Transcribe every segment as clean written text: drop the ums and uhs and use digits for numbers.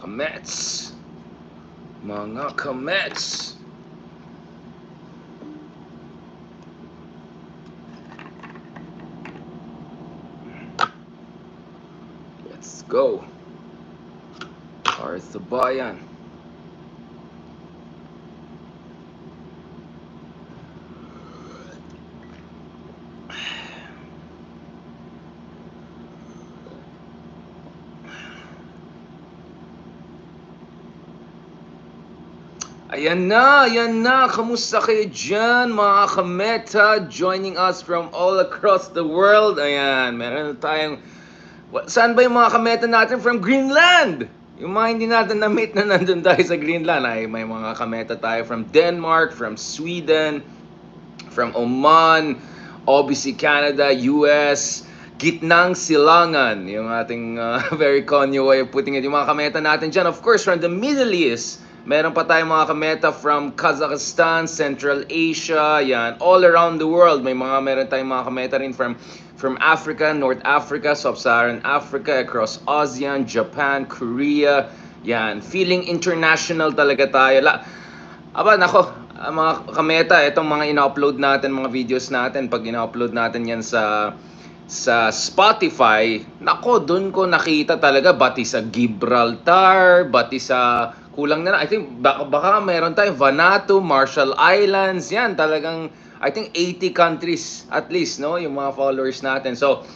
kamets. Mga kamets. Let's go. Para sa bayan. Ayan na. Kamusta kayo dyan, mga kameta? Joining us from all across the world. Ayan, meron tayong... Saan ba yung mga kameta natin from Greenland? Yung mga hindi natin na-meet na nandun tayo sa Greenland. Ay, may mga kameta tayo from Denmark, from Sweden, from Oman, obviously Canada, US, gitnang silangan. Yung ating very conyo way of putting it. Yung mga kameta natin dyan, of course, from the Middle East. Meron pa tayong mga kameta from Kazakhstan, Central Asia, yan, all around the world. Meron tayong mga kameta rin from Africa, North Africa, Sub-Saharan Africa, across ASEAN, Japan, Korea, yan. Feeling international talaga tayo. Nako, mga kameta, itong mga ina-upload natin, mga videos natin, pag ina-upload natin yan sa Spotify, nako, dun ko nakita talaga, bati sa Gibraltar, bati sa, kulang na I think, baka meron tayong Vanuatu, Marshall Islands, yan, talagang, I think 80 countries at least, no, yung mga followers natin. So,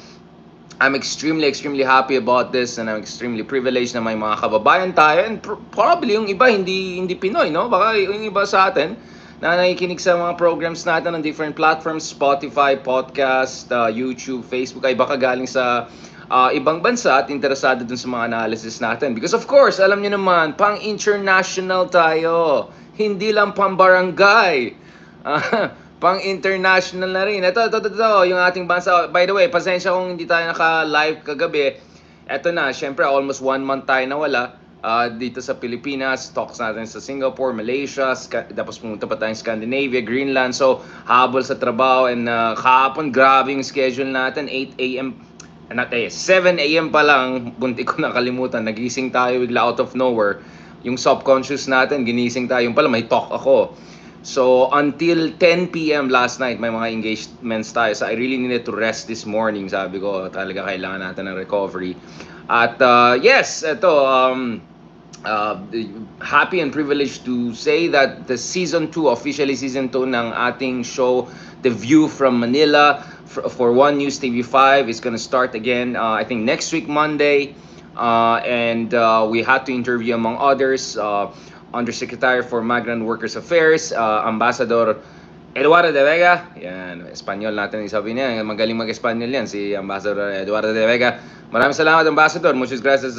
I'm extremely happy about this, and I'm extremely privileged na may mga kababayan tayo, and probably yung iba hindi Pinoy, no? Baka yung iba sa atin na nakikinig sa mga programs natin on different platforms, Spotify, podcast, YouTube, Facebook, ay baka galing sa ibang bansa at interesado dun sa mga analysis natin. Because of course, alam niyo naman, pang-international tayo, hindi lang pang-barangay. Pang-international na rin. Ito, yung ating bansa. By the way, pasensya kung hindi tayo naka-live kagabi. Ito na, syempre, almost 1 month tayo nawala dito sa Pilipinas. Talks natin sa Singapore, Malaysia, tapos pumunta pa tayong Scandinavia, Greenland. So, habol sa trabaho. And kahapon, grabe yung schedule natin. 8 a.m. 7 a.m. pa lang, bunti ko nakalimutan. Nagising tayo bigla out of nowhere. Yung subconscious natin, ginising tayo. Yung pala, may talk ako. So, until 10 p.m. last night, may mga engagements tayo. So, I really needed to rest this morning. Sabi ko, talaga kailangan natin ng recovery. At yes, ito, happy and privileged to say that the Season 2, officially Season 2 ng ating show, The View from Manila, for One News TV5 is gonna start again, I think next week, Monday. And we had to interview, among others, Undersecretary for Migrant Workers Affairs, Ambassador Eduardo de Vega. Yan, Espanyol natin yung sabi niya. Magaling mag-Espanyol yan, si Ambassador Eduardo de Vega. Maraming salamat, Ambassador. Muchas gracias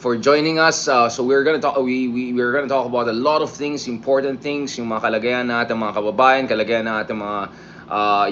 for joining us. So we're gonna talk. We're gonna talk about a lot of things, important things, yung mga kalagayan natin, mga kababayan, kalagayan natin,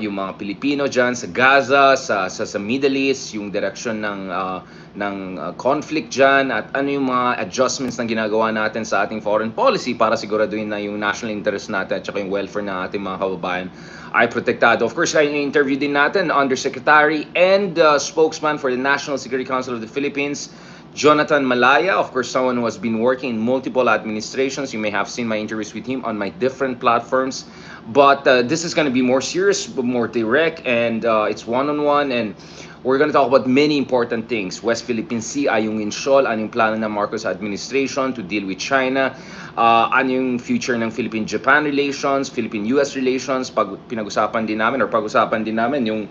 yung mga Pilipino dyan sa Gaza, sa Middle East, yung direction ng conflict dyan, at ano yung mga adjustments na ginagawa natin sa ating foreign policy para siguraduhin na yung national interest natin at saka yung welfare ng ating mga kababayan ay protektado. Of course, yung interview din natin, Undersecretary and spokesman for the National Security Council of the Philippines, Jonathan Malaya, of course, someone who has been working in multiple administrations. You may have seen my interviews with him on my different platforms. But this is going to be more serious, more direct, and it's one-on-one. And we're going to talk about many important things. West Philippine Sea, ayong insyol, anong plano ng Marcos administration to deal with China, ano yung future ng Philippine-Japan relations, Philippine-US relations, pag-usapan din namin yung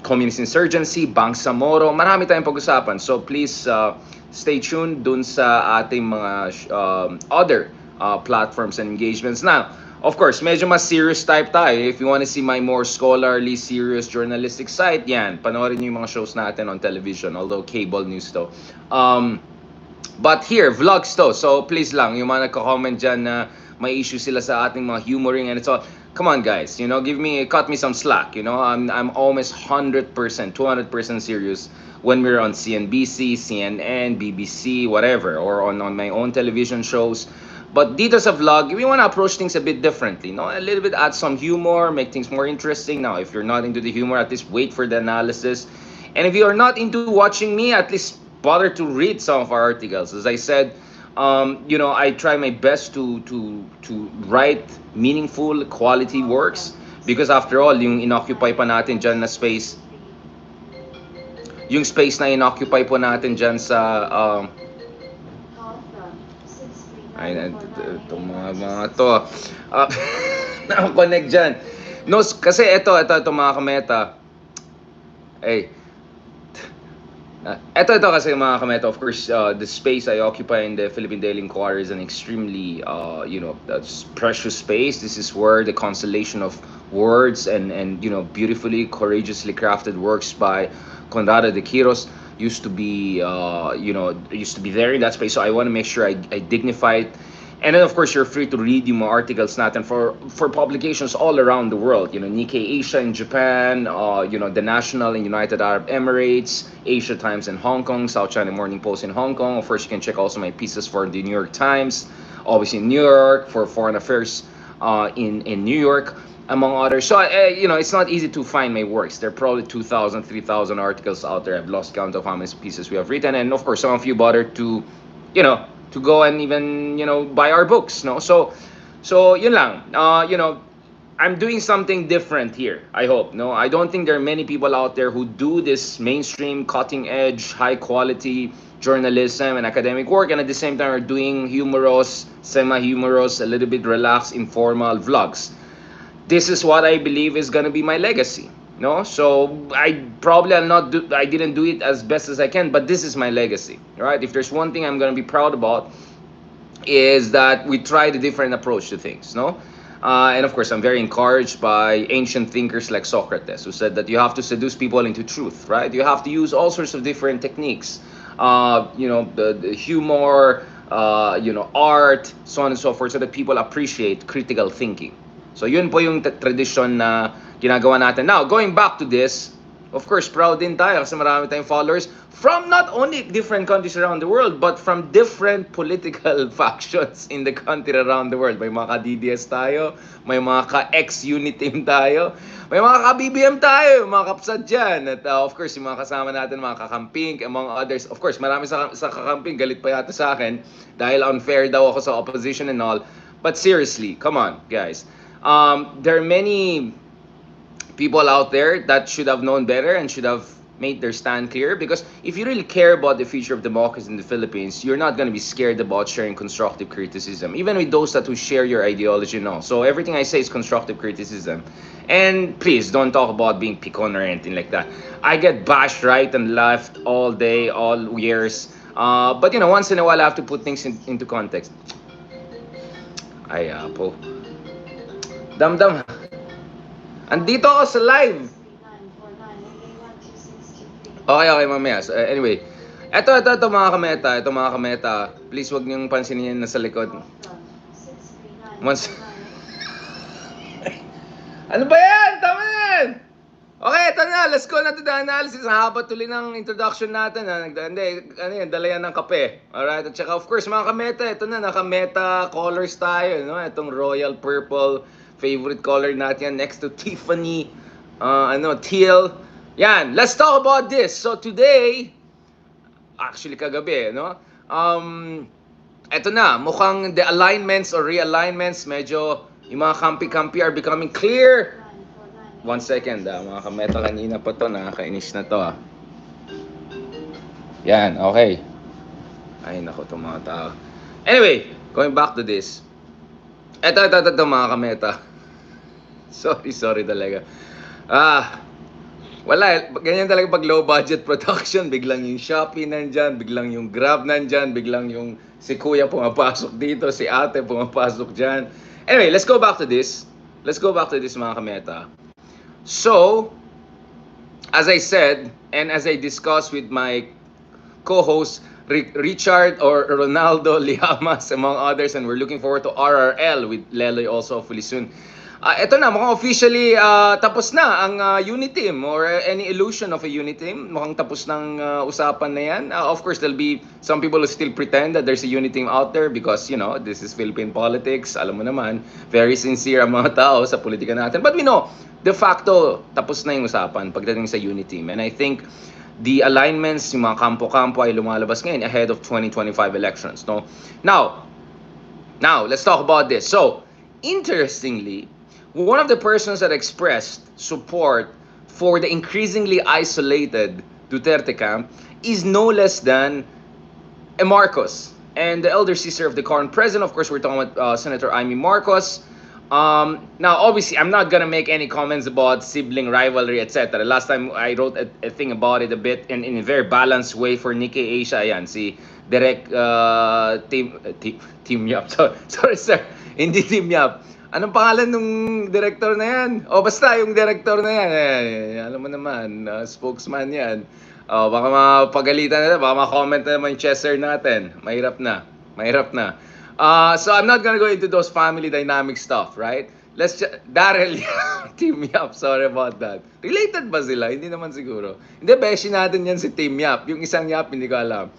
communist insurgency, Bangsamoro, marami tayong pag-usapan. So please stay tuned dun sa ating mga other platforms and engagements. Now, of course, medyo mas serious type tayo. If you want to see my more scholarly, serious journalistic side, yan, panoorin nyo yung mga shows natin on television, although cable news to. But here, vlogs to. So please lang, yung mga nagko-comment dyan na may issue sila sa ating mga humoring and it's all, come on guys, cut me some slack, I'm almost 100%, 200% serious when we're on CNBC, CNN, BBC, whatever, or on my own television shows. But dito sa vlog, we want to approach things a bit differently, a little bit, add some humor, make things more interesting. Now, if you're not into the humor, at least wait for the analysis. And if you are not into watching me, at least bother to read some of our articles. As I said, I try my best to write meaningful, quality works because after all, yung inoccupy pa natin dyan na space, yung space na inoccupy po natin dyan sa ay, itong mga to. Nakakonect dyan. No, kasi ito mga kameta. Ay, ito kasi mga kameta, of course, the space I occupy in the Philippine Daily Inquirer is an extremely, that's precious space. This is where the constellation of words and beautifully, courageously crafted works by Conrado de Quiros used to be, used to be there in that space. So I want to make sure I dignify it. And then of course you're free to read yung mga articles natin for publications all around the world. Nikkei Asia in Japan, the National in United Arab Emirates, Asia Times in Hong Kong, South China Morning Post in Hong Kong. Of course you can check also my pieces for the New York Times, always in New York, for Foreign Affairs in New York, among others. So it's not easy to find my works. There are probably 2,000, 3,000 articles out there. I've lost count of how many pieces we have written, and of course some of you bothered to to go and even buy our books, no? So yun lang. I'm doing something different here, I hope. No, I don't think there are many people out there who do this mainstream, cutting edge, high quality journalism and academic work, and at the same time are doing humorous, semi-humorous, a little bit relaxed, informal vlogs. This is what I believe is gonna be my legacy. No, so I didn't do it as best as I can, but this is my legacy. Right? If there's one thing I'm gonna be proud about, is that we tried a different approach to things. No, and of course I'm very encouraged by ancient thinkers like Socrates, who said that you have to seduce people into truth. Right? You have to use all sorts of different techniques. The humor, art, so on and so forth, so that people appreciate critical thinking. So yun po yung tradition na ginagawa natin. Now, going back to this, of course, proud din tayo kasi marami tayong followers from not only different countries around the world, but from different political factions in the country around the world. May mga ka-DDS tayo, may mga ka-ex-Unitim tayo, may mga ka-BBM tayo, mga kapsad dyan. At of course, yung mga kasama natin, mga kakamping, among others. Of course, marami sa kakamping, galit pa yata sa akin dahil unfair daw ako sa opposition and all. But seriously, come on, guys. There are many people out there that should have known better and should have made their stand clear, because if you really care about the future of democracy in the Philippines, you're not going to be scared about sharing constructive criticism, even with those that who share your ideology and all. So everything I say is constructive criticism. And please don't talk about being picon or anything like that. I get bashed right and left all day, all years. But once in a while I have to put things into context. Ay, po. Damdam. Andito ako sa live. Okay, mamaya. So, anyway, ito mga kameta. Ito mga kameta. Please wag niyong pansinin yan nasa likod. Once... Ano ba yan? Tama yan! Okay, ito na. Let's go na to the analysis. Ang haba tuloy ng introduction natin. Dala yan ng kape. Alright? At saka, of course, mga kameta, ito na. Naka-meta colors tayo. No? Itong royal purple. Favorite color natin yan. Next to Tiffany. Teal. Yan. Let's talk about this. So, today, actually, kagabi, no? Ito na. Mukhang the alignments or realignments, medyo yung mga kampi-kampi are becoming clear. 1 second, mga kameta, kanina pa to, nakakainis na to. Yan, okay. Ay, naku, itong mga tao. Anyway, going back to this. Ito, mga kameta. Sorry talaga. Wala, ganyan talaga pag low budget production. Biglang yung Shopee nandyan, biglang yung Grab nandyan, biglang yung si Kuya pumapasok dito, si Ate pumapasok dyan. Anyway, let's go back to this. Mga kameta. So, as I said, and as I discussed with my co-host, Richard or Ronaldo Liamas, among others, and we're looking forward to RRL with Leloy also hopefully soon. Ito na, mukhang officially tapos na ang Uniteam or any illusion of a Uniteam. Mukhang tapos ng usapan na yan. Of course, there'll be some people who still pretend that there's a Uniteam out there because, this is Philippine politics. Alam mo naman, very sincere ang mga tao sa politika natin. But we know, de facto, tapos na yung usapan pagdating sa Uniteam. And I think the alignments, yung mga kampo-kampo ay lumalabas ngayon ahead of 2025 elections, no? Now, let's talk about this. So, interestingly, one of the persons that expressed support for the increasingly isolated Duterte camp is no less than Marcos. And the elder sister of the current president, of course, we're talking about Senator IMEE Marcos. Now, obviously, I'm not gonna make any comments about sibling rivalry, etc. Last time I wrote a thing about it a bit in a very balanced way for Nikkei Asia. Ayan, si Direk Team Yap. Sorry, sir. Hindi Team Yap. Anong pangalan nung director na yan? O basta yung director na yan. Alam mo naman, spokesman yan. Baka mapagalitan na, baka ma-comment na naman yung chaser natin. Mahirap na. So I'm not gonna go into those family dynamic stuff, right? Daryl, Team Yap, sorry about that. Related ba sila? Hindi naman siguro. Hindi, beshi natin yan si Team Yap. Yung isang Yap, hindi ko alam.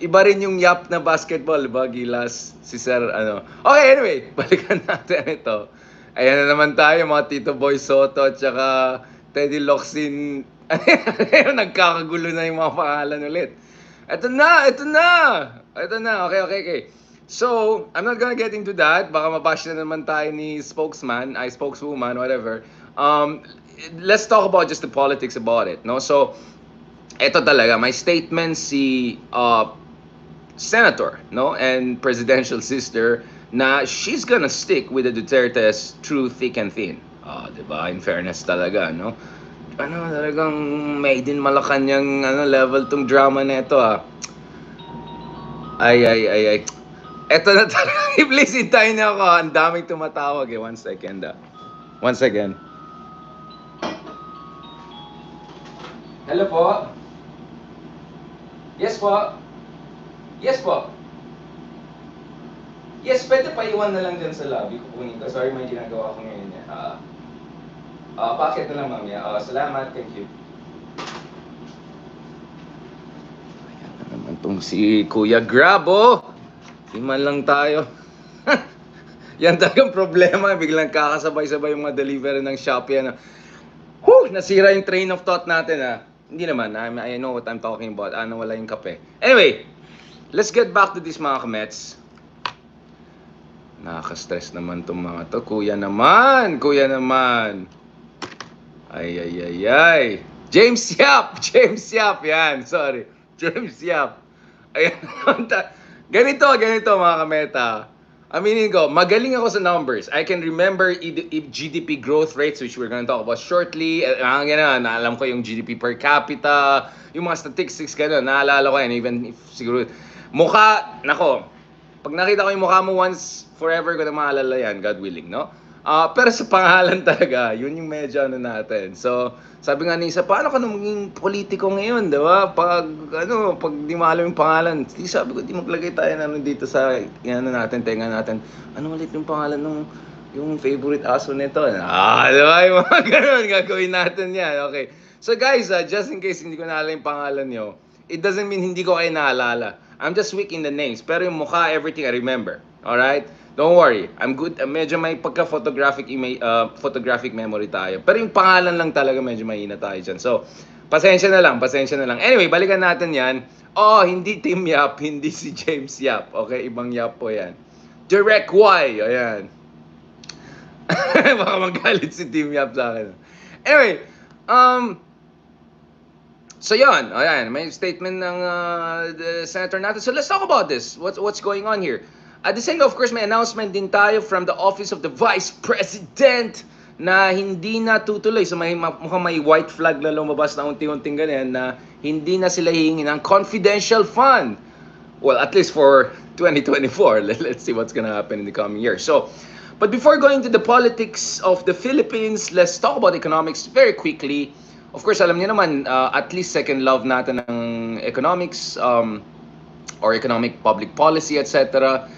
Iba rin yung Yap na basketball, diba? Gilas, si Sir, ano. Okay, anyway, balikan natin ito. Ayan na naman tayo, mga Tito Boy Soto, at saka Teddy Locsin. Nagkakagulo na yung mga pangalan ulit. Ito na. Okay. So, I'm not gonna get into that. Baka mabash na naman tayo ni spokeswoman, whatever. Let's talk about just the politics about it, no? So, ito talaga, my statement si Senator, no, and presidential sister na she's gonna stick with the Dutertes through thick and thin. Diba? In fairness talaga, no? Talagang made in Malacanang level tong drama na ito, Ay. Eto na talaga. Please, hintayin niyo ako. Ang daming tumatawag eh. One second. Hello po. Yes po. Yes, pwede pa iwan na lang dyan sa lobby. Kukunin ko. Sorry, may ginagawa ko ngayon. Bakit na lang, mamaya. Salamat. Thank you. Ayan na naman tong si Kuya Grabo. Di man lang tayo. Yan talagang problema. Biglang kakasabay-sabay yung mga delivery ng Shopee. Nasira yung train of thought natin, Hindi naman. I know what I'm talking about. Wala yung kape. Anyway, let's get back to this, mga kamets. Nakaka-stress naman tong mga to. Kuya naman. Ay. James Yap. Yan. Sorry. James Yap. Ayan. Ganito mga kameta. Aminin ko, magaling ako sa numbers. I can remember GDP growth rates, which we're gonna talk about shortly. Alam ko yung GDP per capita, yung mga statistics, gano'n. Naalala ko yan, even if siguro. Pag nakita ko yung mukha mo once, forever ko na maalala yan, God willing, no? Pero sa pangalan talaga, yun yung medyo natin. So, sabi nga ni Isa, paano ka na maging politiko ngayon, di ba? Pag di mo alam yung pangalan, sabi ko, di maglagay tayo na dito sa, tenga natin. Ano ulit yung pangalan yung favorite aso nito? Di ba? Yung mga ganun, gagawin natin yan. Okay. So guys, just in case hindi ko naalala yung pangalan nyo, it doesn't mean hindi ko kayo naalala. I'm just weak in the names. Pero yung mukha, everything I remember. Alright? Don't worry, I'm good. Medyo may pagka-photographic memory tayo. Pero yung pangalan lang talaga medyo mahina tayo dyan. So, pasensya na lang. Anyway, balikan natin yan. Hindi Team Yap, hindi si James Yap. Okay, ibang Yap po yan. Direct Y, ayan. Baka magalit si Team Yap sa akin. Anyway, so yun, ayan, may statement ng the senator natin. So let's talk about this. What's going on here? At the same time, of course, may announcement din tayo from the Office of the Vice President na hindi na tutuloy. So mukhang may white flag na lumabas na unti-unting ganyan na hindi na sila hihingi ng confidential fund. Well, at least for 2024. Let's see what's gonna happen in the coming year. So, but before going to the politics of the Philippines, let's talk about economics very quickly. Of course, alam niyo naman, at least second love natin ng economics or economic public policy, etc.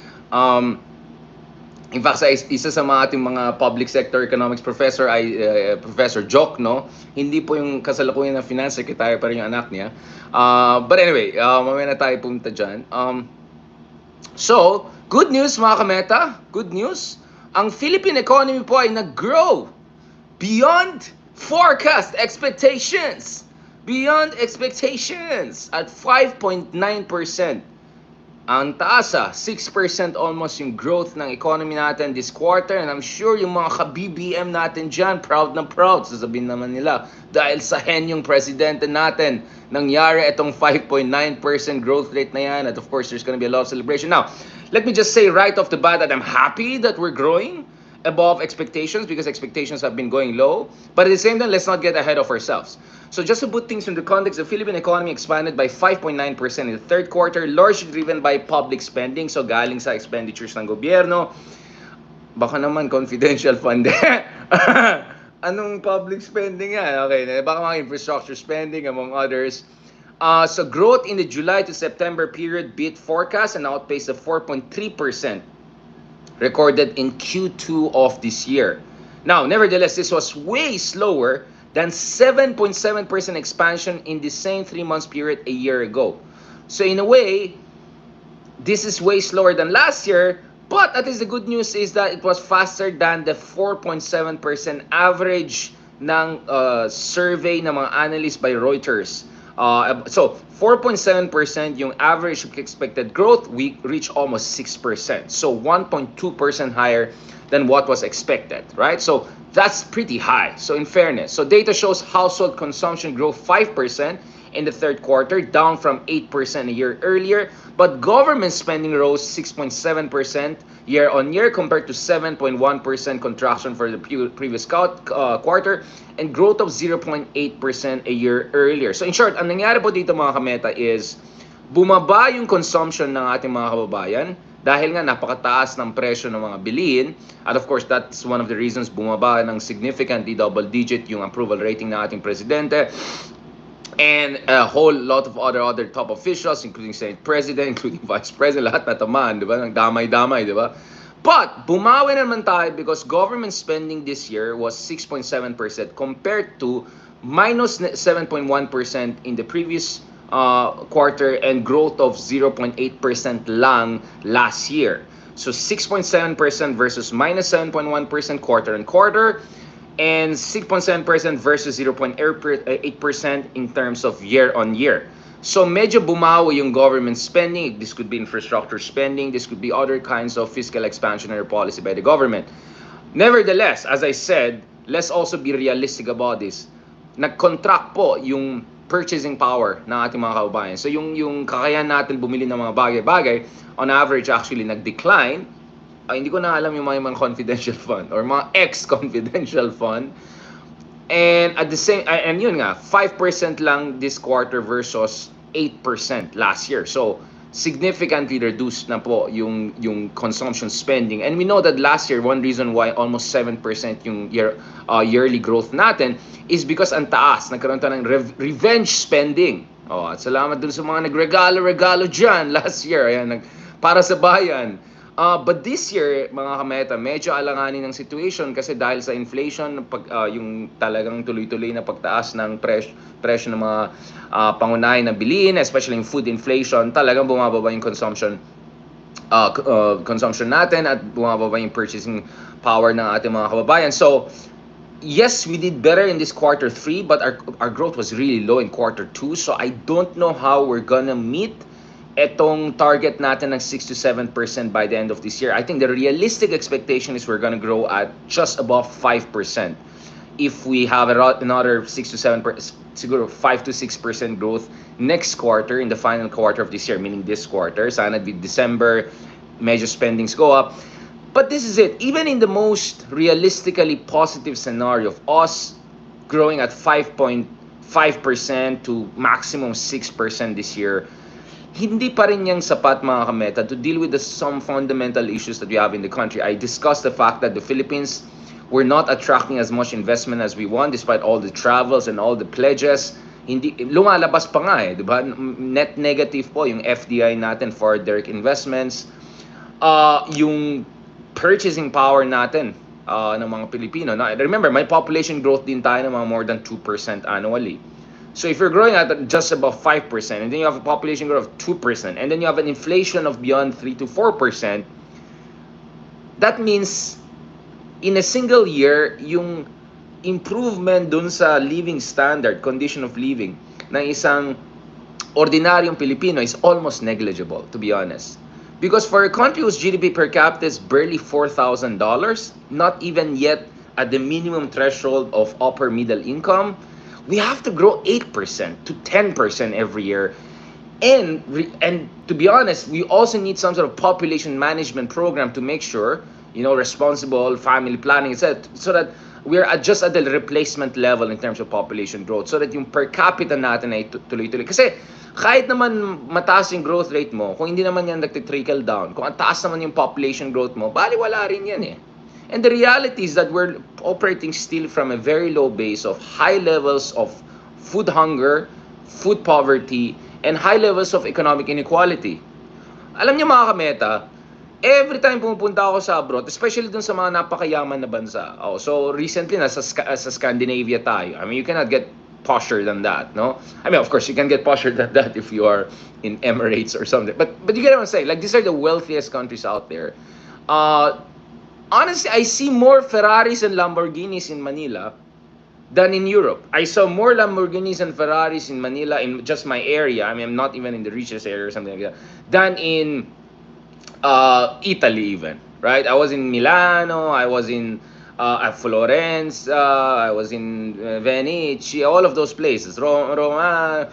In fact, isa sa mga ating mga public sector economics professor ay Professor Jock, no? Hindi po yung kasalukuyan ng finance secretary, pa rin yung anak niya. But anyway, mamaya na tayo punta dyan. So, good news mga kameta. Good news. Ang Philippine economy po ay nag-grow beyond forecast expectations. beyond expectations at 5.9%. Ang taas 6% almost yung growth ng economy natin this quarter, and I'm sure yung mga ka-BBM natin dyan, proud na proud, sasabihin naman nila, dahil sa henyong presidente natin, nangyari itong 5.9% growth rate na yan, and of course, there's gonna be a lot of celebration. Now, let me just say right off the bat that I'm happy that we're growing above expectations because expectations have been going low. But at the same time, let's not get ahead of ourselves. So just to put things into context, the Philippine economy expanded by 5.9% in the third quarter, largely driven by public spending. So galing sa expenditures ng gobyerno. Baka naman confidential fund. Anong public spending yan? Okay, baka mga infrastructure spending among others. So growth in the July to September period beat forecast and outpaced the 4.3% recorded in Q2 of this year. Now, nevertheless, this was way slower than 7.7% expansion in the same 3 months period a year ago. So in a way, this is way slower than last year, but at least the good news is that it was faster than the 4.7% average ng survey ng mga analysts by Reuters. So 4.7% yung average expected growth, we reach almost 6%. So 1.2% higher than what was expected, right? So that's pretty high. So in fairness, so data shows household consumption grew 5% in the third quarter, down from 8% a year earlier. But government spending rose 6.7% year on year compared to 7.1% contraction for the previous quarter and growth of 0.8% a year earlier. So in short, ang nangyari po dito mga kameta is bumaba yung consumption ng ating mga kababayan dahil nga napakataas ng presyo ng mga bilihin. At of course, that's one of the reasons bumaba ng significantly double digit yung approval rating ng ating presidente. And a whole lot of other top officials, including Senate President, including Vice President, lahat natamaan, di ba? Nang damay-damay, di ba? But, bumawi naman tayo because government spending this year was 6.7% compared to minus 7.1% in the previous quarter and growth of 0.8% lang last year. So 6.7% versus minus 7.1% quarter on quarter, and 6.7% versus 0.8% in terms of year on year. So medyo bumawi yung government spending. This could be infrastructure spending, this could be other kinds of fiscal expansionary policy by the government. Nevertheless, as I said, let's also be realistic about this. Nag-contract po yung purchasing power ng ating mga kababayan. So yung kakayahan natin bumili ng mga bagay-bagay, on average actually nag-decline. Hindi ko na alam yung mga confidential fund or mga ex-confidential fund. And at the same, and yun nga, 5% lang this quarter versus 8% last year. So, significantly reduced na po yung consumption spending. And we know that last year, one reason why almost 7% yung yearly growth natin is because ang taas, nagkaroon tayo ng revenge spending. At salamat dun sa mga nagregalo-regalo dyan last year. Ayan, para sa bayan. But this year, mga kameta, medyo alanganin ng situation kasi dahil sa inflation, yung talagang tuloy-tuloy na pagtaas ng presyo ng mga pangunahin na bilihin, especially yung food inflation, talagang bumababa yung consumption natin at bumababa yung purchasing power ng ating mga kababayan. So, yes, we did better in this quarter 3, but our growth was really low in quarter 2. So, I don't know how we're gonna meet etong target natin ng 6 to 7% by the end of this year. I think the realistic expectation is we're gonna grow at just above 5%. If we have another 6 to 7%, siguro 5 to 6% growth next quarter, in the final quarter of this year, meaning this quarter. Sana December, medyo spendings go up. But this is it. Even in the most realistically positive scenario of us growing at 5.5% to maximum 6% this year, hindi pa rin yung sapat mga kameta to deal with some fundamental issues that we have in the country. I discussed the fact that the Philippines were not attracting as much investment as we want despite all the travels and all the pledges. Hindi lumalabas pa nga di ba? Net negative po yung FDI natin for direct investments. Yung purchasing power natin ng mga Pilipino. Now, remember, may population growth din tayo ng mga more than 2% annually. So if you're growing at just above 5%, and then you have a population growth of 2%, and then you have an inflation of beyond 3 to 4%, that means in a single year, yung improvement dun sa living standard, condition of living, ng isang ordinaryong Pilipino is almost negligible, to be honest. Because for a country whose GDP per capita is barely $4,000, not even yet at the minimum threshold of upper middle income, we have to grow 8% to 10% every year. And to be honest, we also need some sort of population management program to make sure, responsible family planning, etc., so that we're just at the replacement level in terms of population growth, so that yung per capita natin ay tuloy-tuloy. Kasi kahit naman mataas yung growth rate mo, kung hindi naman yan nagtitrickle down, kung ang taas naman yung population growth mo, bali wala rin yan eh. And the reality is that we're operating still from a very low base of high levels of food hunger, food poverty, and high levels of economic inequality. Alam niyo mga kameta, every time pumupunta ako sa abroad, especially dun sa mga napakayaman na bansa. So recently sa Scandinavia tayo. I mean, you cannot get posher than that, no? I mean, of course, you can get posher than that if you are in Emirates or something. But you get what I'm saying? Like, these are the wealthiest countries out there. Honestly, I see more Ferraris and Lamborghinis in Manila than in Europe. I saw more Lamborghinis and Ferraris in Manila, in just my area. I mean, I'm not even in the richest area or something like that, than in Italy even, right? I was in Milano, I was in Florence, I was in Venice, all of those places. Roma,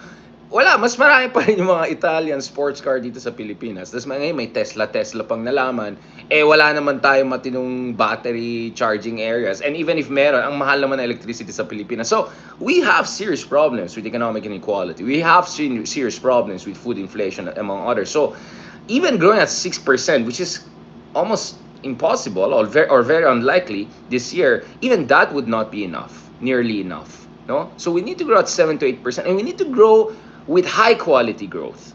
wala, mas marami pa rin yung mga Italian sports car dito sa Pilipinas. Tapos ngayon may Tesla pang nalaman. Wala naman tayo matinong battery charging areas. And even if meron, ang mahal naman ng electricity sa Pilipinas. So, we have serious problems with economic inequality. We have serious problems with food inflation, among others. So, even growing at 6%, which is almost impossible or very unlikely this year, even that would not be enough, nearly enough. No? So we need to grow at 7 to 8%, and we need to grow with high quality growth,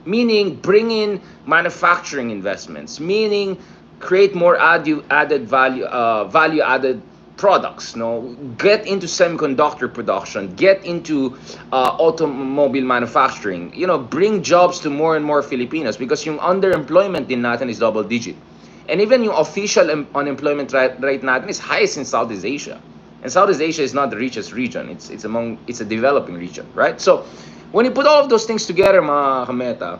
meaning bring in manufacturing investments, meaning create more added value added products, no? Get into semiconductor production, get into automobile manufacturing, bring jobs to more and more Filipinos, because yung underemployment din natin is double digit. And even yung official unemployment rate natin is highest in Southeast Asia. And Southeast Asia is not the richest region. It's a developing region, right? So when you put all of those things together, mga kameta,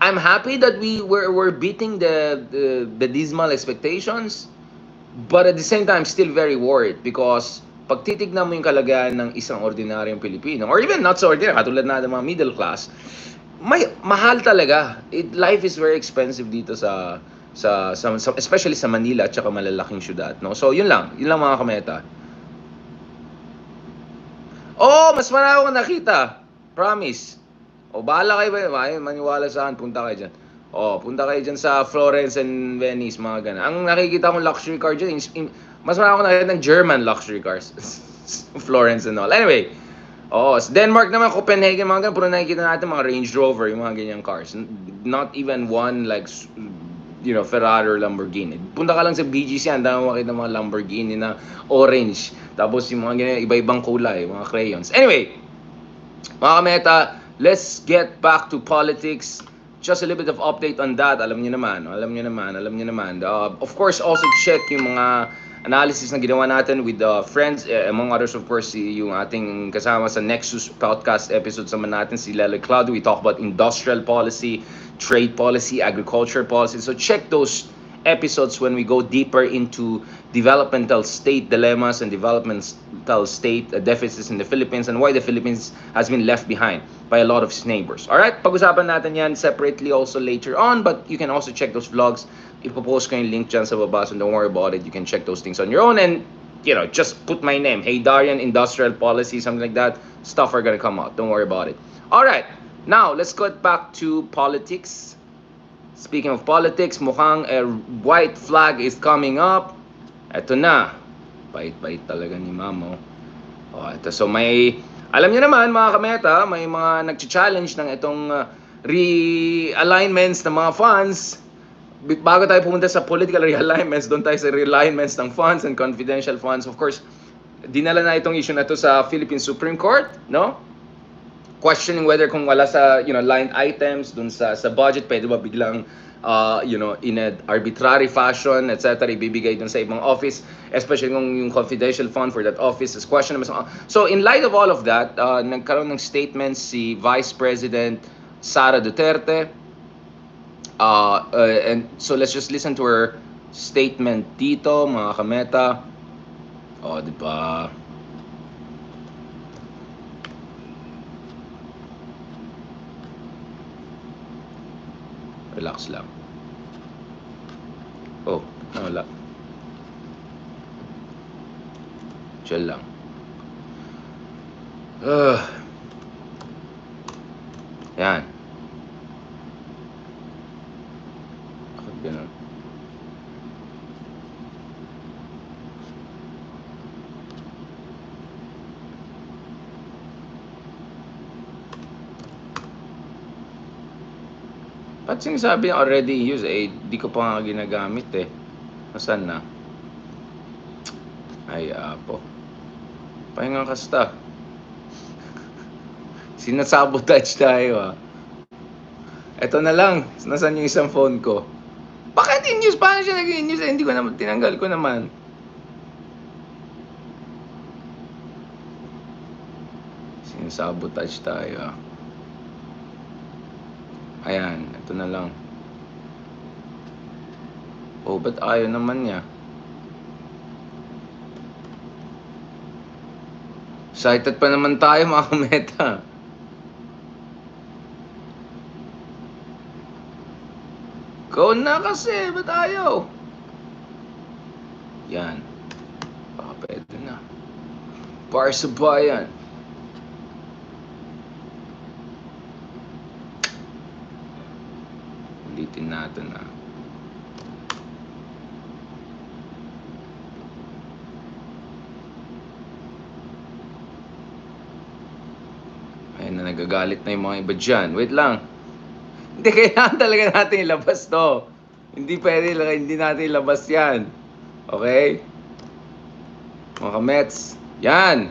I'm happy that we're beating the dismal expectations. But at the same time, still very worried, because pag titignan mo yung kalagayan ng isang ordinaryong Pilipino, or even not so ordinary, katulad na ng mga middle class, mahal talaga. Life is very expensive dito sa especially sa Manila at saka malalaking syudad, no? So yun lang mga kameta. Mas marami akong nakita, promise. Bahala kayo ba? Maniwala saan, punta kayo dyan. Punta kayo dyan sa Florence and Venice, mga ganun. Ang nakikita kong luxury car dyan, mas marami akong nakikita ng German luxury cars. Florence and all. Anyway, sa Denmark naman, Copenhagen, mga ganun, puro nakikita natin mga Range Rover, yung mga ganyang cars. Not even one, like, Ferrari or Lamborghini. Punta ka lang sa BGC, ang dami makita mga Lamborghini na orange. Tapos yung mga ganyan, iba-ibang kulay, mga crayons. Anyway, mga kameta, let's get back to politics. Just a little bit of update on that. Alam niyo naman. Of course, also check yung mga analysis na ginawa natin with friends, among others, of course, yung ating kasama sa Nexus podcast episode sama natin, si Lele Claudio. We talk about industrial policy, trade policy, agriculture policy. So check those episodes when we go deeper into developmental state dilemmas and developmental state deficits in the Philippines, and why the Philippines has been left behind by a lot of its neighbors. Alright, pag-usapan natin yan separately also later on, but you can also check those vlogs. Ipopost ko yung link dyan sa baba, so don't worry about it. You can check those things on your own, and just put my name, Hey Darian, industrial policy, something like that. Stuff are gonna come out, don't worry about it. Alright, now let's get back to politics. Speaking of politics, mukhang a white flag is coming up. Eto na. Bait-bait talaga ni Mamo. Ito. So alam niyo naman mga kameta, may mga nag-challenge ng itong realignments ng mga funds. Bago tayo pumunta sa political realignments, doon tayo sa realignments ng funds and confidential funds. Of course, dinala na itong issue na to sa Philippine Supreme Court, no? questioning whether kung wala sa, line items dun sa budget, pwede ba biglang, in an arbitrary fashion, etc., ibibigay dun sa ibang office, especially kung yung confidential fund for that office is questionable. So, in light of all of that, nagkaroon ng statements si Vice President Sara Duterte, and so let's just listen to her statement dito, mga kameta. Di ba? Relax lang. Wala. Chill lang. Yan. Bakit ganun? Ba't sinasabi niya already used? Di ko pa nga ginagamit eh. Nasaan na? Ay, apo. Pahinga kasta. Sinasabotage tayo Ito na lang. Nasaan yung isang phone ko? Bakit in-use? Paano siya nag-in-use? Hindi ko naman, tinanggal ko naman. Sinasabotage tayo Ayan, ito na lang. Ba't ayaw naman niya? Excited pa naman tayo mga kameta. Go na kasi, ba't ayaw? Yan. Baka pwede na. Para sa bayan. Ulitin natin Ayun na, nagagalit na yung mga iba dyan. Wait lang. Hindi, kailangan talaga natin ilabas to. Hindi pwede, hindi natin ilabas yan. Okay? Mga kamets. Yan.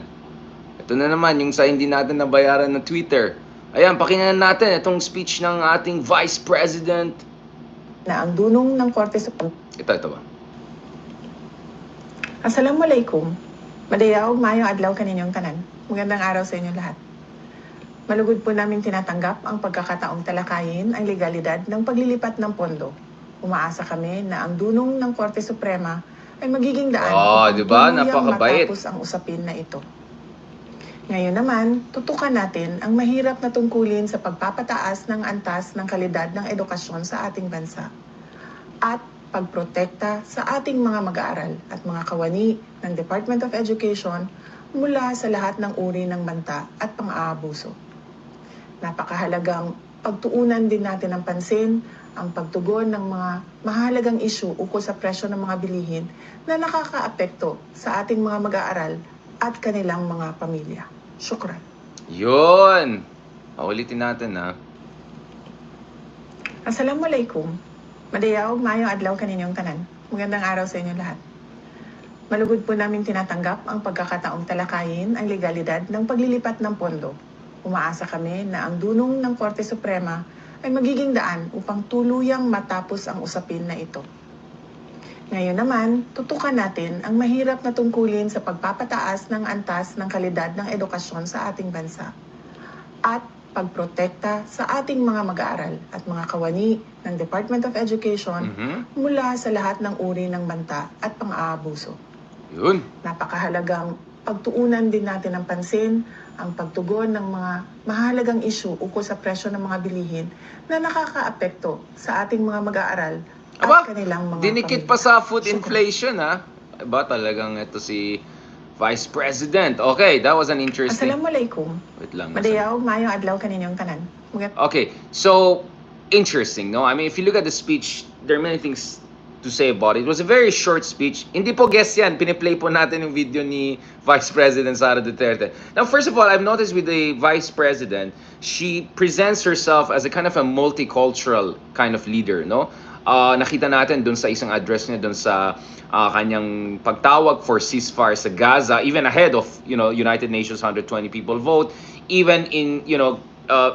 Ito na naman, yung sa hindi natin nabayaran na Twitter. Ayan, pakinggan natin itong speech ng ating Vice President. Na ang dunong ng Korte Suprema. Ito ba? Assalamualaikum. Madayaw, mayong adlaw kaninyong tanan. Magandang araw sa inyo lahat. Malugod po namin tinatanggap ang pagkakataong talakayin ang legalidad ng paglilipat ng pondo. Umaasa kami na ang dunong ng Korte Suprema ay magiging daan upang diba? tuluyang Napakabait. matapos ang usapin na ito. Ngayon naman, tutukan natin ang mahirap na tungkulin sa pagpapataas ng antas ng kalidad ng edukasyon sa ating bansa at pagprotekta sa ating mga mag-aaral at mga kawani ng Department of Education mula sa lahat ng uri ng banta at pang-aabuso. Napakahalagang pagtuunan din natin ng pansin ang pagtugon ng mga mahalagang isyu ukol sa presyo ng mga bilihin na nakakaapekto sa ating mga mag-aaral at kanilang mga pamilya. Syukran. Yun! Ulitin natin Assalamualaikum. Madayaw, mayong adlaw kaninyong tanan. Magandang araw sa inyo lahat. Malugod po namin tinatanggap ang pagkakataong talakayin ang legalidad ng paglilipat ng pondo. Umaasa kami na ang dunong ng Korte Suprema ay magiging daan upang tuluyang matapos ang usapin na ito. Ngayon naman, tutukan natin ang mahirap na tungkulin sa pagpapataas ng antas ng kalidad ng edukasyon sa ating bansa at pagprotekta sa ating mga mag-aaral at mga kawani ng Department of Education mula sa lahat ng uri ng banta at pang-aabuso. Yun. Napakahalagang pagtuunan din natin ng pansin ang pagtugon ng mga mahalagang isyu ukol sa presyo ng mga bilihin na nakakaapekto sa ating mga mag-aaral at kanilang mga dinikit pamilya. pa sa food inflation Ba talagang ito si Vice President. Okay, that was an interesting... Assalamualaikum. Wait lang. Madayaw, mayong adlaw kaninyong tanan. Okay, so interesting, no? I mean, if you look at the speech, there are many things to say about it. It was a very short speech. Hindi po guess yan. Piniplay po natin yung video ni Vice President Sara Duterte. Now, first of all, I've noticed with the Vice President, she presents herself as a kind of a multicultural kind of leader, no? nakita natin dun sa isang address niya dun sa kanyang pagtawag for ceasefire sa Gaza, even ahead of, United Nations 120 people vote, even in,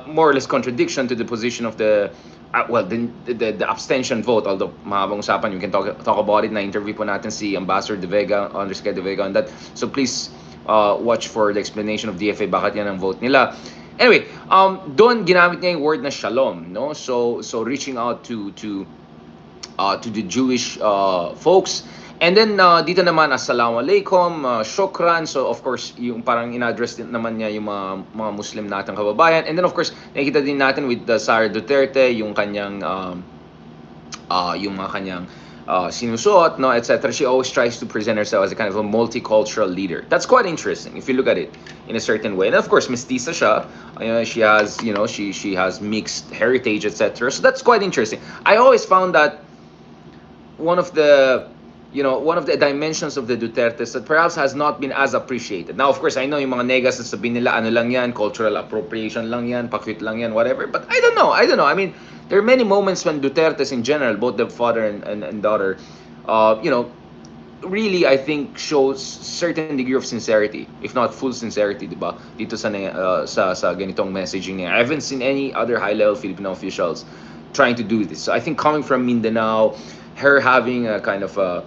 more or less contradiction to the position of the the abstention vote, although mahabang usapan, you can talk about it. Na interview po natin si Ambassador De Vega, underscore De Vega on that. So please watch for the explanation of DFA bakit yan ang vote nila. Anyway, doon ginamit niya yung word na shalom, no? So reaching out to the Jewish folks. And then dito naman, assalamu alaikum, shukran. So of course, yung parang in-address din naman niya yung mga Muslim nating kababayan. And then of course, nakikita din natin with SARA Duterte yung kanyang yung mga kanyang sinusuot, no, etc. She always tries to present herself as a kind of a multicultural leader. That's quite interesting if you look at it in a certain way. And of course, mestiza siya. She has, she has mixed heritage, etc. So that's quite interesting. I always found that one of the dimensions of the Dutertes that perhaps has not been as appreciated. Now, of course, I know yung mga negas na sabihin nila, ano lang yan, cultural appropriation lang yan, pakit lang yan, whatever. But I don't know. I mean, there are many moments when Dutertes in general, both the father and daughter, really, I think, shows certain degree of sincerity, if not full sincerity, di ba? Dito sa ganitong messaging niya. I haven't seen any other high-level Filipino officials trying to do this. So I think coming from Mindanao, her having a kind of a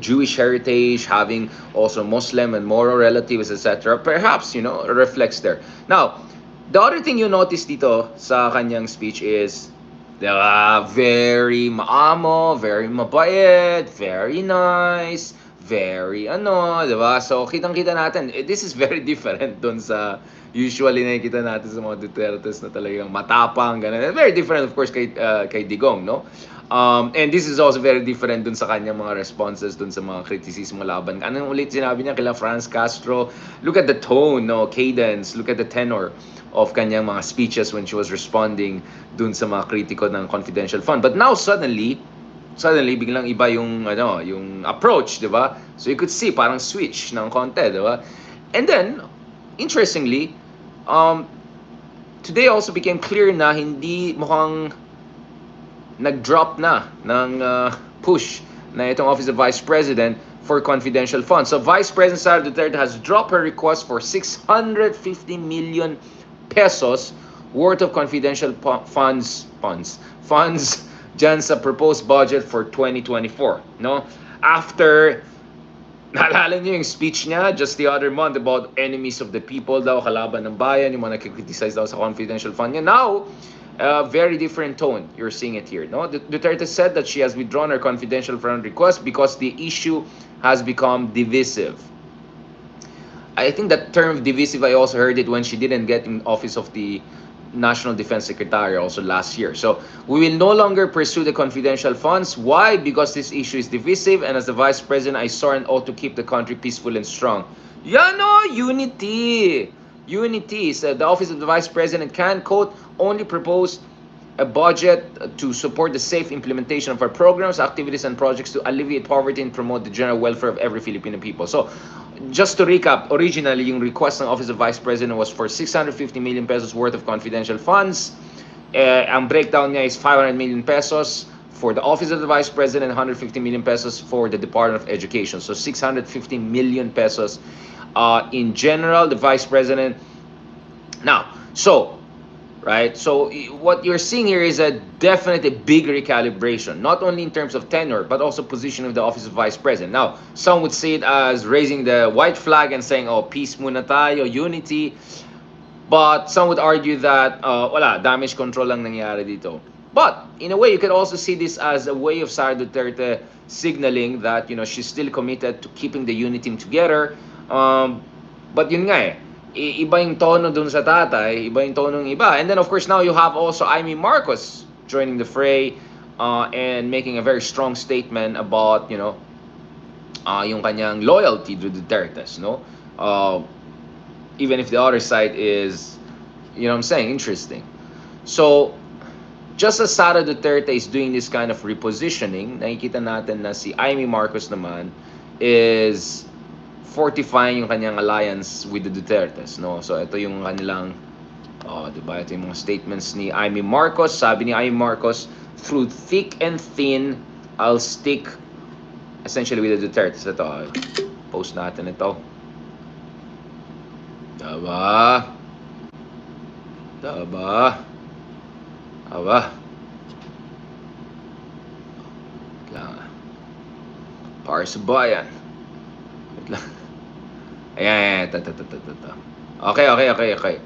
Jewish heritage, having also Muslim and Moro relatives, etc., perhaps, reflects there. Now, the other thing you notice dito sa kanyang speech is, very maamo, very mabait, very nice, very diba? So, kitang-kita natin, this is very different dun sa usually nakikita natin sa mga Dutertes na talagang matapang, ganun. Very different, of course, kay Digong, no? And this is also very different dun sa kanyang mga responses dun sa mga kritisismo laban. Anong ulit sinabi niya kila Franz Castro? Look at the tone, no? Cadence, look at the tenor of kanyang mga speeches when she was responding dun sa mga kritiko ng confidential fund. But now suddenly biglang iba yung approach, 'di ba? So you could see parang switch ng konti, 'di ba? And then interestingly, today also became clear na hindi mukhang nag-drop na ng push na itong Office of Vice President for confidential funds. So Vice President Sara Duterte has dropped her request for 650 million pesos worth of confidential funds dyan sa proposed budget for 2024, no? After naalala niyo yung speech niya just the other month about enemies of the people daw, kalaban ng bayan, yung mga nakikriticize daw sa confidential fund niya. Now, very different tone. You're seeing it here, no? Duterte said that she has withdrawn her confidential fund request because the issue has become divisive. I think that term divisive, I also heard it when she didn't get in office of the National Defense Secretary also last year. So we will no longer pursue the confidential funds. Why? Because this issue is divisive, and as the Vice President, I saw an oath to keep the country peaceful and strong. Unity. Unity. So the Office of the Vice President can, quote, only propose a budget to support the safe implementation of our programs, activities, and projects to alleviate poverty and promote the general welfare of every Filipino people. So, just to recap, originally, yung request ng Office of Vice President was for 650 million pesos worth of confidential funds. Ang breakdown niya is 500 million pesos for the Office of the Vice President, 150 million pesos for the Department of Education. So, 650 million pesos in general, the Vice President. Now, right? So what you're seeing here is a definite big recalibration, not only in terms of tenure, but also position of the Office of Vice President. Now, some would see it as raising the white flag and saying, oh, peace muna tayo, unity. But some would argue that, wala, damage control lang nangyari dito. But, in a way, you could also see this as a way of Sara Duterte signaling that, she's still committed to keeping the unity team together. But yun nga iba yung tono dun sa tatay, iba yung tono ng iba. And then, of course, now you have also IMEE Marcos joining the fray and making a very strong statement about, yung kanyang loyalty to Dutertes, no? Even if the other side is, I'm saying, interesting. So, just as Sara Duterte is doing this kind of repositioning, nakikita natin na si IMEE Marcos naman is fortifying yung kanyang alliance with the Dutertes, no? So ito yung kanilang diba? Ito yung mga statements ni IMEE Marcos. Sabi ni IMEE Marcos, through thick and thin, I'll stick essentially with the Duterte. So ito, post natin ito. Diba? Diba? Diba? Para sa bayan. Wait lang. Ayan, ito. Okay.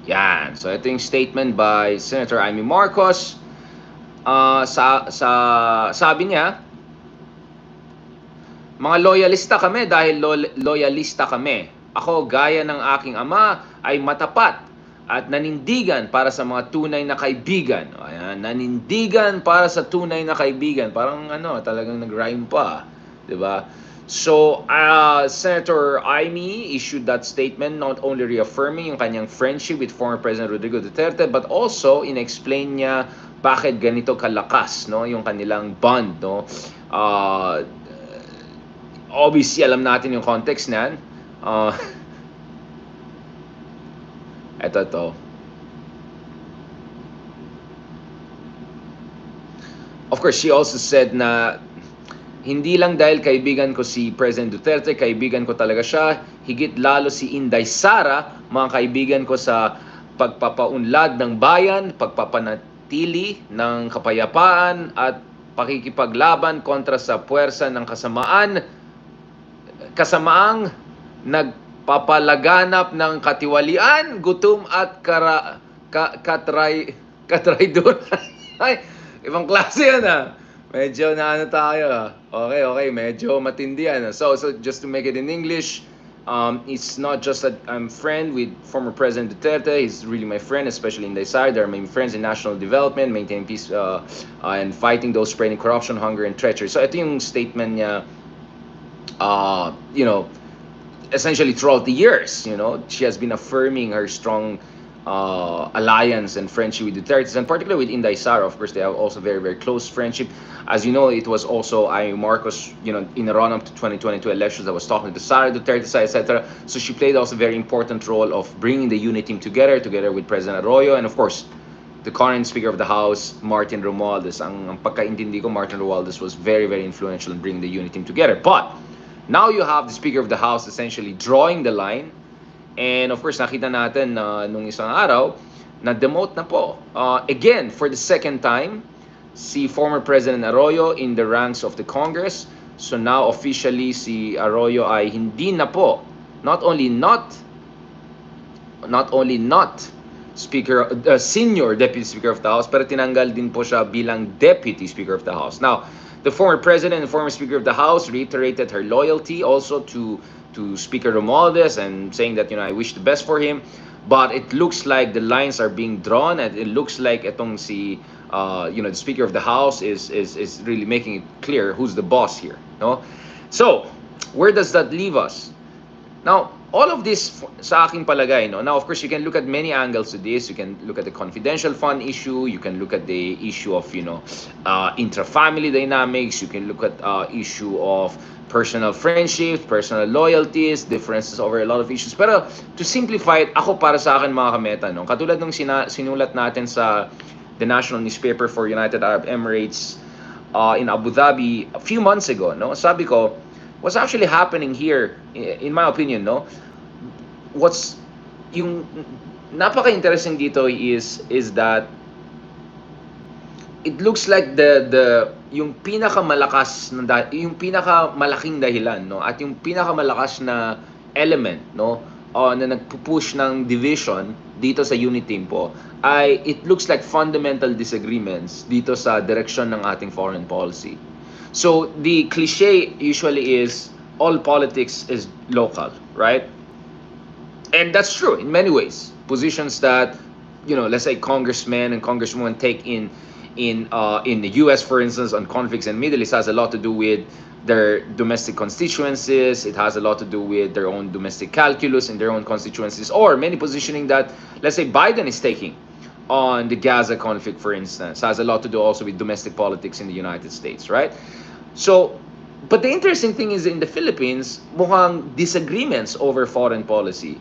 Yan. So, ito yung statement by Senator IMEE Marcos. Sabi niya, mga loyalista kami dahil loyalista kami. Ako, gaya ng aking ama, ay matapat at nanindigan para sa mga tunay na kaibigan. Ayan, nanindigan para sa tunay na kaibigan. Parang talagang nag-rhyme pa. Diba? So, Senator IMEE issued that statement not only reaffirming yung kanyang friendship with former President Rodrigo Duterte, but also in-explain niya bakit ganito kalakas, no, yung kanilang bond, no. Obviously, alam natin yung context niyan. Ito. Of course, she also said na hindi lang dahil kaibigan ko si President Duterte, kaibigan ko talaga siya, higit lalo si Inday Sara, mga kaibigan ko sa pagpapaunlad ng bayan, pagpapanatili ng kapayapaan at pakikipaglaban kontra sa puwersa ng kasamaang nagpapalaganap ng katiwalian, gutom at katrayduran. Ay, ibang klase yan Medyo tayo. Okay, medyo matindi yan. So just to make it in English, it's not just that I'm friend with former President Duterte. He's really my friend, especially in the side. They're my friends in national development, maintaining peace, and fighting those spreading corruption, hunger, and treachery. So ito yung statement niya, essentially throughout the years, she has been affirming her strong alliance and friendship with Duterte, and particularly with Inday Sara. Of course, they have also very, very close friendship. As you know, it was also Marcos, in the run-up to 2022 elections, I was talking to Sara Duterte, etc. So she played also a very important role of bringing the unity team together with President Arroyo, and of course, the current Speaker of the House, Martin Romualdez. Ang pagkaintindi ko, Martin Romualdez was very, very influential in bringing the unity team together. But now you have the Speaker of the House essentially drawing the line. And of course, nakita natin nung isang araw, na-demote na po. Again, for the second time, si former President Arroyo in the ranks of the Congress. So now officially si Arroyo ay hindi na po, not only not Speaker, Senior Deputy Speaker of the House, pero tinanggal din po siya bilang Deputy Speaker of the House. Now, the former President and former Speaker of the House reiterated her loyalty also to Speaker Romualdez and saying that, I wish the best for him. But it looks like the lines are being drawn, and it looks like itong the Speaker of the House is really making it clear who's the boss here. No? So, where does that leave us? Now, all of this sa aking palagay, now of course you can look at many angles to this. You can look at the confidential fund issue, you can look at the issue of intra-family dynamics, you can look at issue of personal friendships, personal loyalties, differences over a lot of issues. Pero to simplify it, ako para sa akin mga kameta, katulad nung sinulat natin sa the national newspaper for United Arab Emirates in Abu Dhabi a few months ago, sabi ko, what's actually happening here, in my opinion, what's yung napaka-interesting dito is that it looks like yung yung pinakamalaking dahilan, at yung pinakamalakas na element, na nagpupush ng division dito sa unity team po, ay it looks like fundamental disagreements dito sa direksyon ng ating foreign policy. So the cliche usually is all politics is local, right? And that's true in many ways. Positions that, let's say congressmen and congresswomen take in the US, for instance, on conflicts in the Middle East has a lot to do with their domestic constituencies. It has a lot to do with their own domestic calculus in their own constituencies, or many positioning that, let's say, Biden is taking on the Gaza conflict, for instance, has a lot to do also with domestic politics in the United States, right? So, but the interesting thing is in the Philippines, mukhang disagreements over foreign policy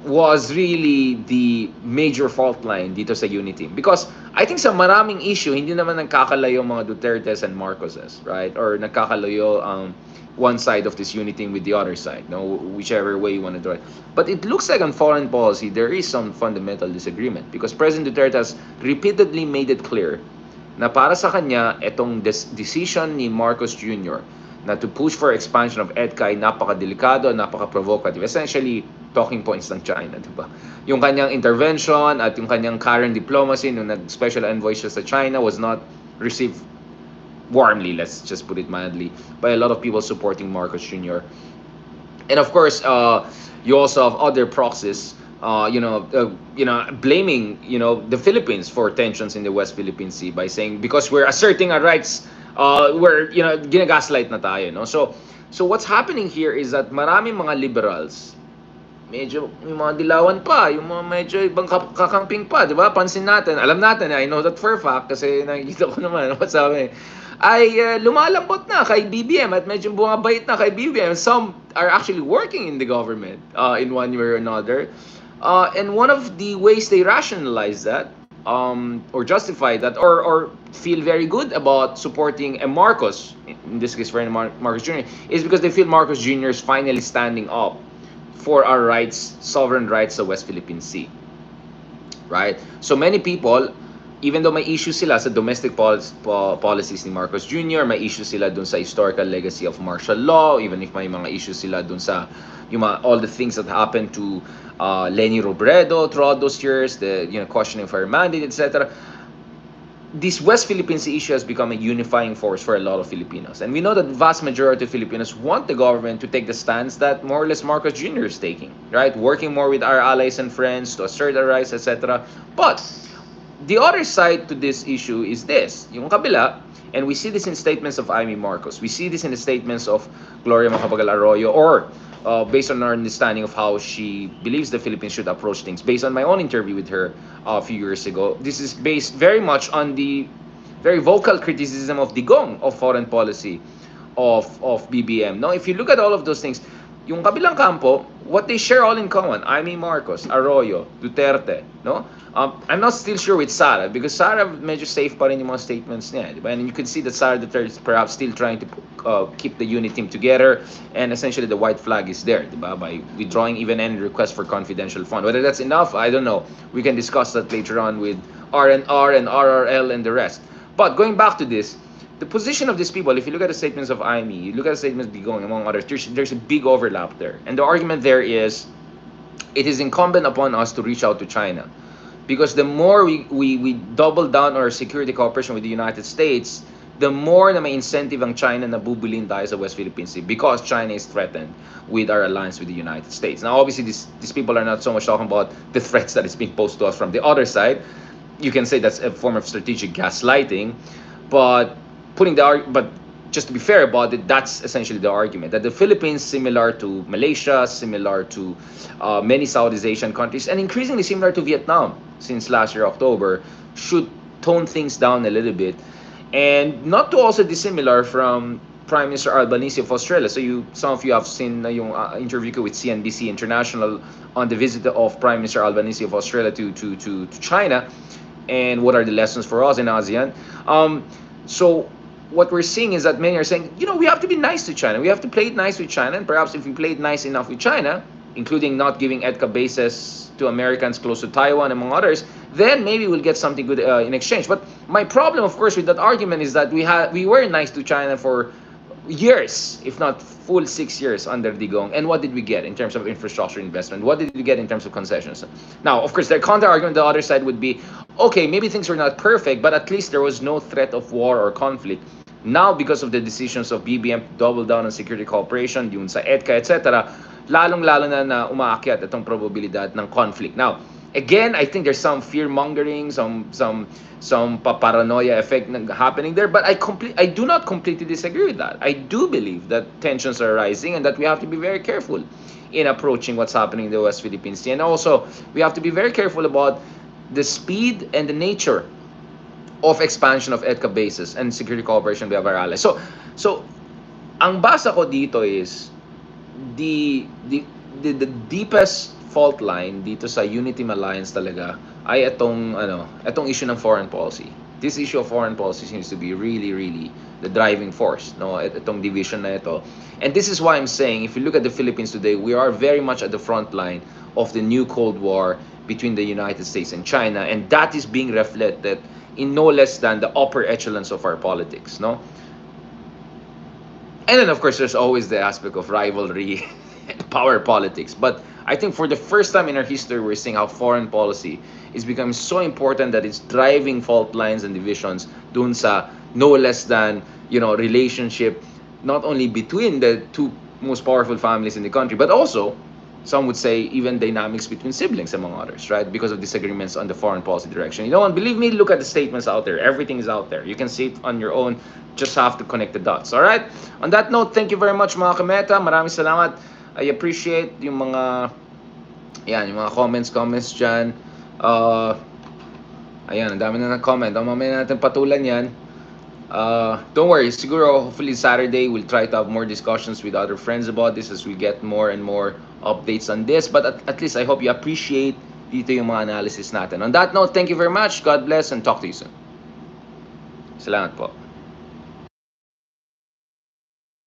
was really the major fault line dito sa unity. Because I think sa maraming issue, hindi naman nagkakalayo mga Dutertes and Marcoses, right? Or nagkakalayo ang one side of this unity with the other side, no? Whichever way you want to do it. But it looks like on foreign policy, there is some fundamental disagreement because President Duterte has repeatedly made it clear na para sa kanya, itong decision ni Marcos Jr. na to push for expansion of EDCA ay napaka-delikado, napaka-provocative. Essentially, talking points ng China, di ba? Yung kanyang intervention at yung kanyang current diplomacy nung nag-special envoy siya sa China was not received warmly, let's just put it mildly, by a lot of people supporting Marcos Jr. And of course, you also have other proxies, blaming, the Philippines for tensions in the West Philippine Sea by saying because we're asserting our rights, we're, ginagaslight na tayo, no? So what's happening here is that maraming mga liberals, medyo yung mga dilawan pa, yung mga medyo ibang kakamping pa, di ba? Pansin natin, alam natin, I know that for a fact kasi nakikita ko naman, what sabi, ay lumalambot na kay BBM at medyo bumabait na kay BBM. Some are actually working in the government in one way or another. And one of the ways they rationalize that or justify that or feel very good about supporting a Marcos, in this case, Marcos Jr., is because they feel Marcos Jr. is finally standing up for our rights, sovereign rights sa West Philippine Sea. Right? So many people, even though may issues sila sa domestic policies ni Marcos Jr., may issues sila dun sa historical legacy of martial law, even if may mga issues sila dun sa all the things that happened to Leni Robredo throughout those years, the questioning for her mandate, etc. This West Philippine Sea issue has become a unifying force for a lot of Filipinos. And we know that the vast majority of Filipinos want the government to take the stance that more or less Marcos Jr. is taking, right? Working more with our allies and friends to assert our rights, etc. But the other side to this issue is this, yung kabila, and we see this in statements of IMEE Marcos. We see this in the statements of Gloria Macapagal Arroyo, or based on our understanding of how she believes the Philippines should approach things. Based on my own interview with her a few years ago, this is based very much on the very vocal criticism of Digong of foreign policy of BBM. Now, if you look at all of those things, yung kabilang kampo, what they share all in common, IMEE Marcos, Arroyo, Duterte, no? I'm not still sure with SARA because SARA medyo safe pa rin yung mga statements niya, diba? And you can see that SARA Duterte is perhaps still trying to keep the unit team together, and essentially the white flag is there, diba? By withdrawing even any request for confidential fund. Whether that's enough, I don't know. We can discuss that later on with RNR and RRL and the rest. But going back to this, the position of these people, if you look at the statements of IMEE, you look at the statements of Digong, among others, there's a big overlap there. And the argument there is, it is incumbent upon us to reach out to China. Because the more we double down our security cooperation with the United States, the more na may incentive ang China na bubulin tayo sa West Philippine Sea because China is threatened with our alliance with the United States. Now, obviously, these people are not so much talking about the threats that is being posed to us from the other side. You can say that's a form of strategic gaslighting, but just to be fair about it, that's essentially the argument that the Philippines, similar to Malaysia, similar to many Southeast Asian countries, and increasingly similar to Vietnam since last year October, should tone things down a little bit, and not to also dissimilar from Prime Minister Albanese of Australia. So some of you have seen yung interview ko with CNBC International on the visit of Prime Minister Albanese of Australia to China, and what are the lessons for us in ASEAN. So what we're seeing is that many are saying, we have to be nice to China. We have to play it nice with China. And perhaps if we play it nice enough with China, including not giving EDCA bases to Americans close to Taiwan, among others, then maybe we'll get something good in exchange. But my problem, of course, with that argument is that we were nice to China for years, if not full 6 years under Digong. And what did we get in terms of infrastructure investment? What did we get in terms of concessions? Now, of course, the counter argument, the other side would be, okay, maybe things were not perfect, but at least there was no threat of war or conflict. Now, because of the decisions of BBM to double down on security cooperation, yun sa EDCA, etc., lalong-lalo na umaakyat itong probabilidad ng conflict. Now, again, I think there's some fear-mongering, some paranoia effect happening there, but I do not completely disagree with that. I do believe that tensions are rising and that we have to be very careful in approaching what's happening in the West Philippine Sea. And also, we have to be very careful about the speed and the nature of expansion of EDCA bases and security cooperation with our allies. So ang basa ko dito is the deepest fault line dito sa Unity Alliance talaga ay itong issue ng foreign policy. This issue of foreign policy seems to be really, really the driving force, no? Itong division na ito. And this is why I'm saying, if you look at the Philippines today, we are very much at the front line of the new Cold War between the United States and China, and that is being reflected in no less than the upper echelons of our politics, no? And then, of course, there's always the aspect of rivalry and power politics. But I think for the first time in our history, we're seeing how foreign policy is becoming so important that it's driving fault lines and divisions dun sa no less than, relationship, not only between the two most powerful families in the country, but also, some would say, even dynamics between siblings, among others, right? Because of disagreements on the foreign policy direction. You know what? Believe me, look at the statements out there. Everything is out there. You can see it on your own. Just have to connect the dots. All right? On that note, thank you very much, mga kameta. Maraming salamat. I appreciate yung mga comments dyan. Ayan, ang dami na nag-comment. Mamaya natin patulan yan. Don't worry, siguro hopefully Saturday we'll try to have more discussions with other friends about this as we get more and more updates on this. But at least I hope you appreciate dito yung mga analysis natin. On that note, thank you very much. God bless and talk to you soon. Salamat po.